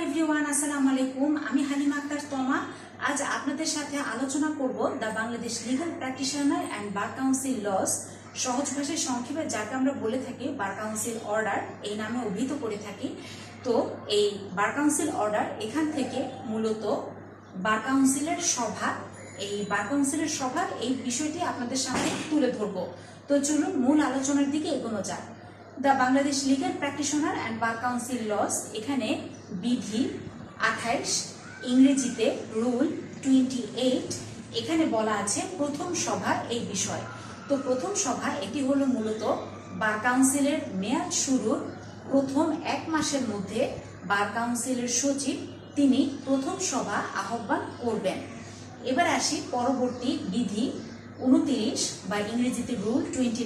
Everyone, আসসালামু আলাইকুম। আমি হালিমা আক্তার তমা। আজ আপনাদের সাথে আলোচনা করব the Bangladesh legal practitioner and bar council laws, সহজ ভাষায় সংক্ষেপে যাকে আমরা বলে থাকি বার কাউন্সিল অর্ডার, এই নামে অভিহিত করে থাকি। তো এই বার কাউন্সিল অর্ডার, এখান থেকে মূলত বার কাউন্সিলের সভা, এই বার কাউন্সিলের সভার এই বিষয়টি আপনাদের সামনে তুলে ধরবো। তো চলুন মূল আলোচনার দিকে এগোনো যাক। The Bangladesh legal practitioner and bar council laws, এখানে বিধি 28, ইংরেজিতে রুল 28, এখানে বলা আছে প্রথম সভা এই বিষয়। তো প্রথম সভা এটি হলো মূলত বার কাউন্সিলের মেয়াদ শুরুর প্রথম 1 মাসের মধ্যে বার কাউন্সিলের সচিব তিনি প্রথম সভা আহ্বান করবেন। এবার আসি পরবর্তী বিধি 29 বা ইংরেজিতে রুল 29।